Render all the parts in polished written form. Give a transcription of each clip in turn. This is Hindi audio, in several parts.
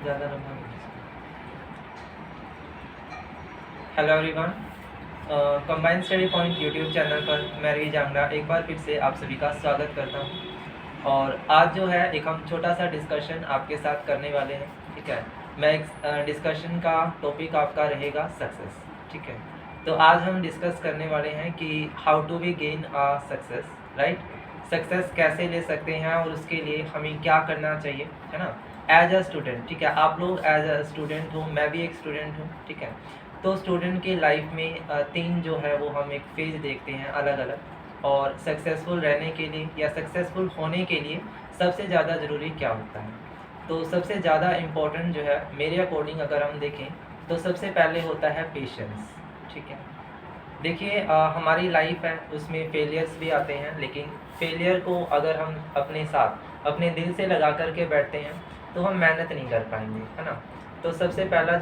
ज़्यादा लंबा नहीं। Hello everyone, combined study point YouTube channel पर मैं रवि जांगड़ा एक बार फिर से आप सभी का स्वागत करता हूं। और आज जो है एक हम छोटा सा डिस्कशन आपके साथ करने वाले हैं। ठीक है, मैं एक डिस्कशन का टॉपिक आपका रहेगा सक्सेस। ठीक है, तो आज हम डिस्कस करने वाले हैं कि how to be gain a success, right. Success कैसे ले सकते हैं और उसके लिए हमें क्या करना चाहिए, है ना, एज अ स्टूडेंट। ठीक है, आप लोग एज अ स्टूडेंट हो, मैं भी एक स्टूडेंट हूँ। ठीक है, तो स्टूडेंट की लाइफ में तीन जो है वो हम एक फेज देखते हैं अलग अलग। और सक्सेसफुल रहने के लिए या सक्सेसफुल होने के लिए सबसे ज़्यादा ज़रूरी क्या होता है, तो सबसे ज़्यादा इम्पोर्टेंट जो है मेरे अकॉर्डिंग अगर हम देखें तो सबसे पहले होता है पेशेंस। ठीक है, देखिए हमारी लाइफ है उसमें फेलियर्स भी आते हैं, लेकिन फेलियर को अगर हम अपने साथ अपने दिल से लगा करके बैठते हैं तो हम मेहनत नहीं कर पाएंगे, है ना। तो सबसे पहला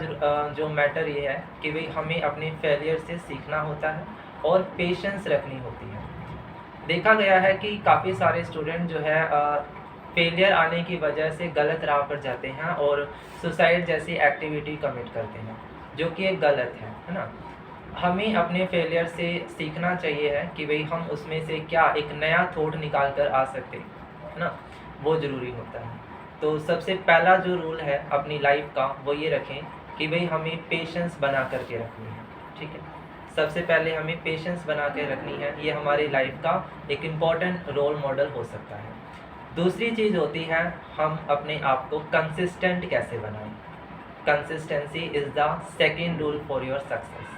जो मैटर ये है कि भाई हमें अपने फेलियर से सीखना होता है और पेशेंस रखनी होती है। देखा गया है कि काफ़ी सारे स्टूडेंट जो है फेलियर आने की वजह से गलत राह पर जाते हैं और सुसाइड जैसी एक्टिविटी कमिट करते हैं, जो कि एक गलत है ना। हमें अपने फेलियर से सीखना चाहिए है कि भाई हम उसमें से क्या एक नया थॉट निकाल कर आ सकते हैं, है ना, वो ज़रूरी होता है। तो सबसे पहला जो रूल है अपनी लाइफ का वो ये रखें कि भाई हमें पेशेंस बना करके रखनी है। ठीक है, सबसे पहले हमें पेशेंस बना के रखनी है, ये हमारी लाइफ का एक इम्पॉर्टेंट रोल मॉडल हो सकता है। दूसरी चीज़ होती है हम अपने आप को कंसिस्टेंट कैसे बनाएं। Consistency is the second rule for your success.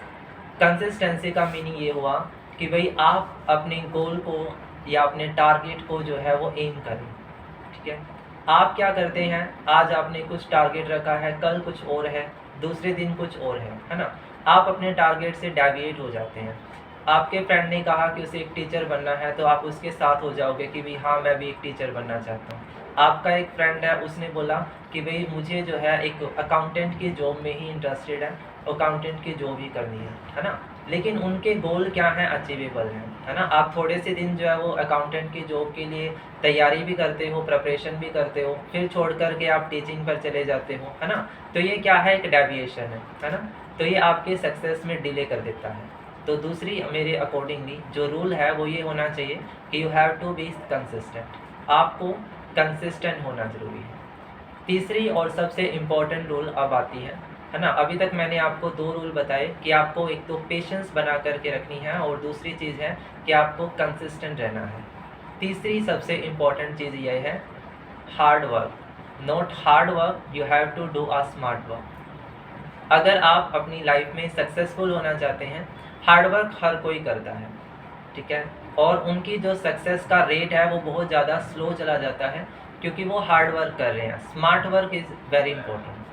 Consistency का मीनिंग ये हुआ कि भाई आप अपने गोल को या अपने टारगेट को जो है वो एम करें। ठीक है, आप क्या करते हैं, आज आपने कुछ टारगेट रखा है, कल कुछ और है, दूसरे दिन कुछ और है ना। आप अपने टारगेट से डेविएट हो जाते हैं। आपके फ्रेंड ने कहा कि उसे एक टीचर बनना है तो आप उसके साथ हो जाओगे कि भाई हाँ मैं भी एक टीचर बनना चाहता हूँ। आपका एक फ्रेंड है, उसने बोला कि भाई मुझे जो है एक अकाउंटेंट की जॉब में ही इंटरेस्टेड है, अकाउंटेंट की जॉब ही करनी है ना। लेकिन उनके गोल क्या हैं, अचीवेबल हैं, है ना। आप थोड़े से दिन जो है वो अकाउंटेंट की जॉब के लिए तैयारी भी करते हो, प्रिपरेशन भी करते हो, फिर छोड़ करके आप टीचिंग पर चले जाते हो, है ना। तो ये क्या है, एक डेविएशन है ना। तो ये आपके सक्सेस में डिले कर देता है। तो दूसरी मेरे अकॉर्डिंगली जो रूल है वो ये होना चाहिए कि you have to be consistent. आपको कंसिस्टेंट होना ज़रूरी है। तीसरी और सबसे इम्पॉर्टेंट रूल अब आती है ना। अभी तक मैंने आपको दो रूल बताए कि आपको एक तो पेशेंस बना करके रखनी है और दूसरी चीज़ है कि आपको कंसिस्टेंट रहना है। तीसरी सबसे इम्पॉर्टेंट चीज़ यह है hard work. Not hard work, you have to do a smart work. अगर आप अपनी लाइफ में सक्सेसफुल होना चाहते हैं, हार्ड वर्क हर कोई करता है। ठीक है, और उनकी जो सक्सेस का रेट है वो बहुत ज़्यादा स्लो चला जाता है क्योंकि वो हार्ड वर्क कर रहे हैं। Smart work is very important.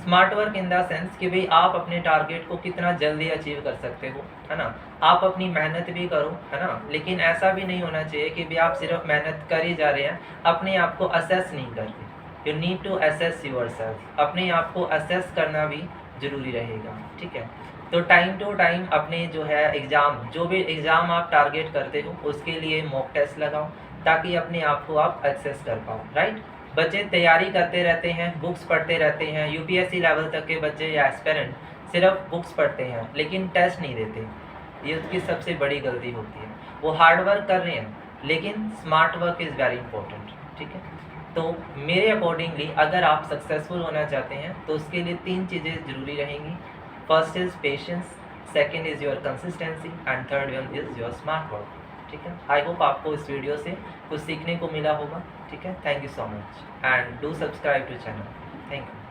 Smart work in the sense कि भाई आप अपने टारगेट को कितना जल्दी अचीव कर सकते हो, है ना। आप अपनी मेहनत भी करो, है ना, लेकिन ऐसा भी नहीं होना चाहिए कि भाई आप सिर्फ मेहनत कर ही जा रहे हैं, अपने आप को असेस नहीं कर रहे। You need to assess yourself. अपने आप को असेस करना भी ज़रूरी रहेगा। ठीक है, तो टाइम टू टाइम अपने जो है एग्ज़ाम, जो भी एग्ज़ाम आप टारगेट करते हो उसके लिए मॉक टेस्ट लगाओ ताकि अपने आप को आप एक्सेस कर पाओ, राइट। बच्चे तैयारी करते रहते हैं, बुक्स पढ़ते रहते हैं। यूपीएससी लेवल तक के बच्चे या एस्पिरेंट सिर्फ बुक्स पढ़ते हैं लेकिन टेस्ट नहीं देते। ये उसकी सबसे बड़ी गलती होती है। वो हार्ड वर्क कर रहे हैं लेकिन smart work is very important. ठीक है, तो मेरे अकॉर्डिंगली अगर आप सक्सेसफुल होना चाहते हैं तो उसके लिए तीन चीज़ें ज़रूरी रहेंगी। First is patience, second is your consistency and third one is your smart work. ठीक है, आई होप आपको इस वीडियो से कुछ सीखने को मिला होगा। ठीक है, thank you so much and do subscribe to channel. Thank you.